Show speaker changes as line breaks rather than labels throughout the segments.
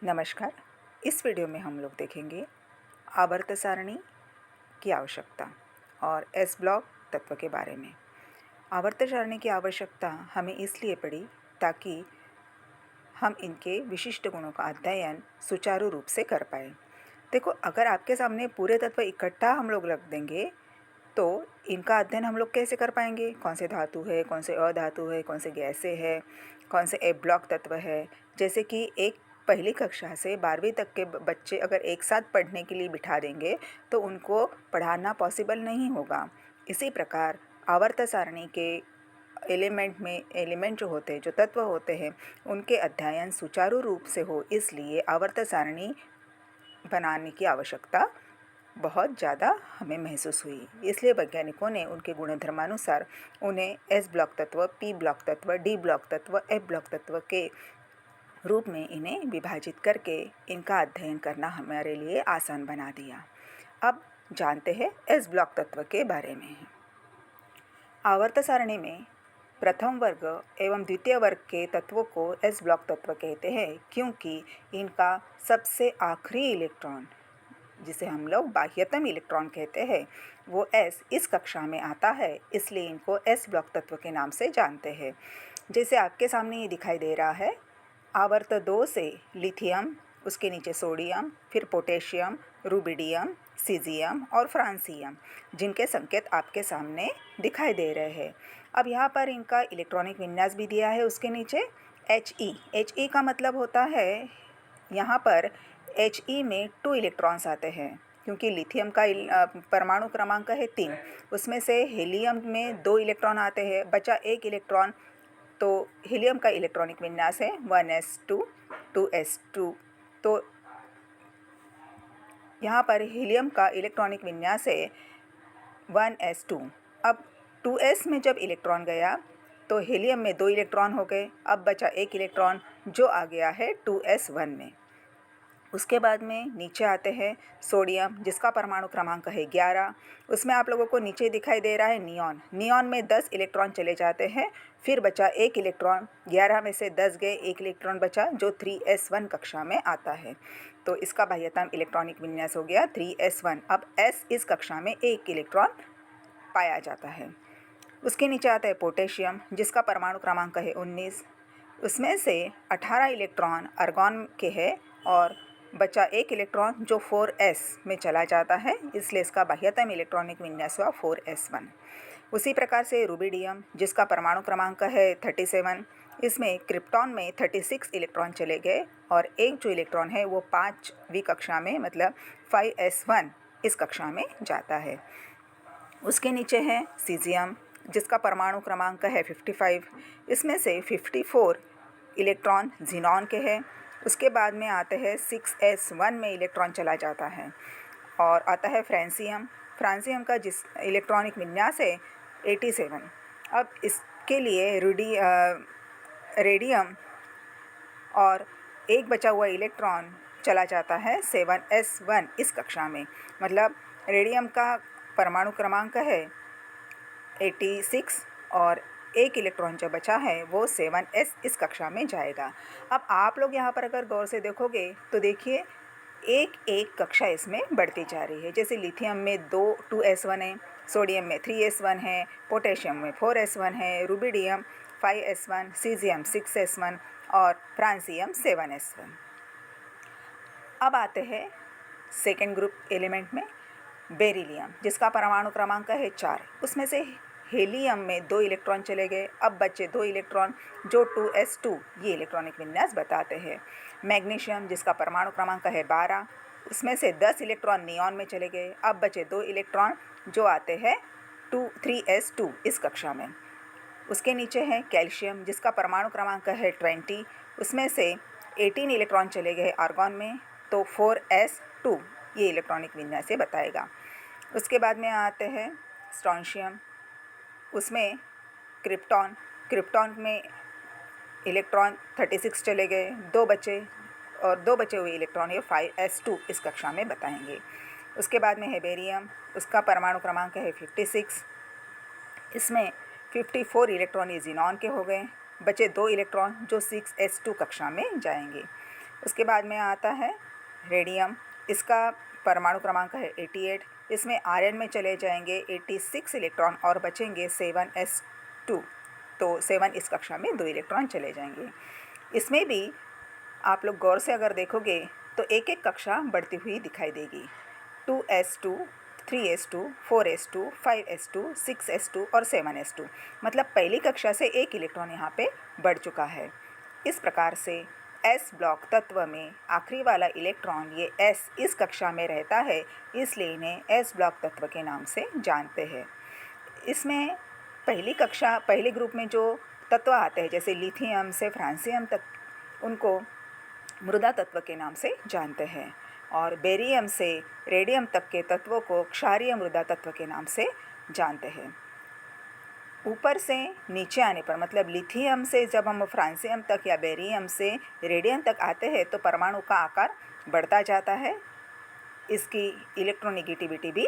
नमस्कार। इस वीडियो में हम लोग देखेंगे आवर्त सारणी की आवश्यकता और एस ब्लॉक तत्व के बारे में। आवर्त सारणी की आवश्यकता हमें इसलिए पड़ी ताकि हम इनके विशिष्ट गुणों का अध्ययन सुचारू रूप से कर पाए। देखो, अगर आपके सामने पूरे तत्व इकट्ठा हम लोग रख देंगे तो इनका अध्ययन हम लोग कैसे कर पाएंगे? कौन से धातु है, कौन से अधातु है, कौन से गैसें है, कौन से ए ब्लॉक तत्व है। जैसे कि एक पहली कक्षा से 12वीं तक के बच्चे अगर एक साथ पढ़ने के लिए बिठा देंगे तो उनको पढ़ाना पॉसिबल नहीं होगा। इसी प्रकार आवर्त सारणी के एलिमेंट जो होते हैं, जो तत्व होते हैं, उनके अध्ययन सुचारू रूप से हो, इसलिए आवर्त सारणी बनाने की आवश्यकता बहुत ज़्यादा हमें महसूस हुई। इसलिए वैज्ञानिकों ने उनके गुणधर्मानुसार उन्हें एस ब्लॉक तत्व, पी ब्लॉक तत्व, डी ब्लॉक तत्व, एफ ब्लॉक तत्व के रूप में इन्हें विभाजित करके इनका अध्ययन करना हमारे लिए आसान बना दिया। अब जानते हैं एस ब्लॉक तत्व के बारे में। आवर्त सारणी में प्रथम वर्ग एवं द्वितीय वर्ग के तत्वों को एस ब्लॉक तत्व कहते हैं, क्योंकि इनका सबसे आखिरी इलेक्ट्रॉन, जिसे हम लोग बाह्यतम इलेक्ट्रॉन कहते हैं, वो एस इस कक्षा में आता है, इसलिए इनको एस ब्लॉक तत्व के नाम से जानते हैं। जैसे आपके सामने ये दिखाई दे रहा है, आवर्त 2 से लिथियम, उसके नीचे सोडियम, फिर पोटेशियम, रुबिडियम, सीजियम और फ्रांसियम, जिनके संकेत आपके सामने दिखाई दे रहे हैं। अब यहाँ पर इनका इलेक्ट्रॉनिक विन्यास भी दिया है उसके नीचे। He का मतलब होता है, यहाँ पर He में 2 इलेक्ट्रॉन्स आते हैं, क्योंकि लिथियम का परमाणु क्रमांक है 3, उसमें से हीलियम में 2 इलेक्ट्रॉन आते हैं, बचा 1 इलेक्ट्रॉन। तो हीलियम का इलेक्ट्रॉनिक विन्यास है 1s2 2s2। तो यहाँ पर हीलियम का इलेक्ट्रॉनिक विन्यास है 1s2। अब 2s में जब इलेक्ट्रॉन गया तो हीलियम में 2 इलेक्ट्रॉन हो गए, अब बचा 1 इलेक्ट्रॉन जो आ गया है 2s1 में। उसके बाद में नीचे आते हैं सोडियम, जिसका परमाणु क्रमांक है 11। उसमें आप लोगों को नीचे दिखाई दे रहा है नियॉन में 10 इलेक्ट्रॉन चले जाते हैं, फिर बचा 1 इलेक्ट्रॉन। 11 में से 10 गए, 1 इलेक्ट्रॉन बचा जो 3s1 कक्षा में आता है। तो इसका बाह्यतम इलेक्ट्रॉनिक विन्यास हो गया 3s1। अब s इस कक्षा में 1 इलेक्ट्रॉन पाया जाता है। उसके नीचे आता है पोटेशियम, जिसका परमाणु क्रमांक है 19। उसमें से 18 इलेक्ट्रॉन आर्गॉन के हैं और बचा 1 इलेक्ट्रॉन जो 4s में चला जाता है, इसलिए इसका बाह्यतम इलेक्ट्रॉनिक विन्यास हुआ 4s1। उसी प्रकार से रुबिडियम, जिसका परमाणु क्रमांक है 37, इसमें क्रिप्टॉन में 36 इलेक्ट्रॉन चले गए और एक जो इलेक्ट्रॉन है वो 5वीं कक्षा में, मतलब 5s1 इस कक्षा में जाता है। उसके नीचे है सीजियम, जिसका परमाणु क्रमांक है 55, इसमें से 54 इलेक्ट्रॉन जिनॉन के हैं। उसके बाद में आते हैं 6s1 में इलेक्ट्रॉन चला जाता है और आता है फ्रांसियम का जिस इलेक्ट्रॉनिक विन्यास है 87। अब इसके लिए रेडियम और एक बचा हुआ इलेक्ट्रॉन चला जाता है 7s1 इस कक्षा में, मतलब रेडियम का परमाणु क्रमांक है 86 और एक इलेक्ट्रॉन जो बचा है वो 7s इस कक्षा में जाएगा। अब आप लोग यहाँ पर अगर गौर से देखोगे तो देखिए एक एक कक्षा इसमें बढ़ती जा रही है। जैसे लिथियम में 2s1 है, सोडियम में 3s1 है, पोटेशियम में 4s1 है, रुबिडियम 5s1, सीजियम 6s1 और फ्रांसियम 7s1। अब आते हैं सेकेंड ग्रुप एलिमेंट में, बेरिलियम, जिसका परमाणु क्रमांक है 4। उसमें से हीलियम में 2 इलेक्ट्रॉन चले गए, अब बचे 2 इलेक्ट्रॉन जो 2s2 ये इलेक्ट्रॉनिक विन्यास बताते हैं। मैग्नीशियम, जिसका परमाणु क्रमांक है 12, उसमें से 10 इलेक्ट्रॉन नियॉन में चले गए, अब बचे 2 इलेक्ट्रॉन जो आते हैं 3s2 इस कक्षा में। उसके नीचे है कैल्शियम, जिसका परमाणु क्रमांक है 20, उसमें से 18 इलेक्ट्रॉन चले गए आर्गॉन में, तो 4s2 ये इलेक्ट्रॉनिक विन्यास से बताएगा। उसके बाद में आते हैं स्ट्रोंशियम, उसमें क्रिप्टॉन में इलेक्ट्रॉन 36 चले गए, 2 बचे और 2 बचे हुए इलेक्ट्रॉन ये 5s2 इस कक्षा में बताएंगे। उसके बाद में है बेरियम, उसका परमाणु क्रमांक है 56, इसमें 54 इलेक्ट्रॉन ये जिनॉन के हो गए, बचे 2 इलेक्ट्रॉन जो 6s2 कक्षा में जाएंगे। उसके बाद में आता है रेडियम, इसका परमाणु क्रमांक है 88। इसमें आयरन में चले जाएंगे 86 इलेक्ट्रॉन और बचेंगे 7s2। तो 7 इस कक्षा में 2 इलेक्ट्रॉन चले जाएंगे। इसमें भी आप लोग गौर से अगर देखोगे तो एक एक कक्षा बढ़ती हुई दिखाई देगी। 2s2, 3s2, 4s2, 5s2, 6s2 और 7s2, मतलब पहली कक्षा से एक इलेक्ट्रॉन यहाँ पे बढ़ चुका है। इस प्रकार से s ब्लॉक तत्व में आखिरी वाला इलेक्ट्रॉन ये s इस कक्षा में रहता है, इसलिए इन्हें s ब्लॉक तत्व के नाम से जानते हैं। इसमें पहले ग्रुप में जो तत्व आते हैं जैसे लिथियम से फ्रांसियम तक, उनको मृदा तत्व के नाम से जानते हैं, और बेरियम से रेडियम तक के तत्वों को क्षारीय मृदा तत्व के नाम से जानते हैं। ऊपर से नीचे आने पर, मतलब लिथियम से जब हम फ्रांसियम तक या बेरियम से रेडियम तक आते हैं तो परमाणु का आकार बढ़ता जाता है, इसकी इलेक्ट्रोनेगेटिविटी भी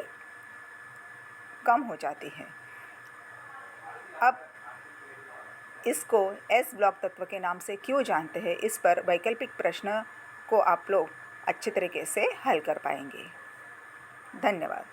कम हो जाती है। अब इसको एस ब्लॉक तत्व के नाम से क्यों जानते हैं, इस पर वैकल्पिक प्रश्न को आप लोग अच्छे तरीके से हल कर पाएंगे। धन्यवाद।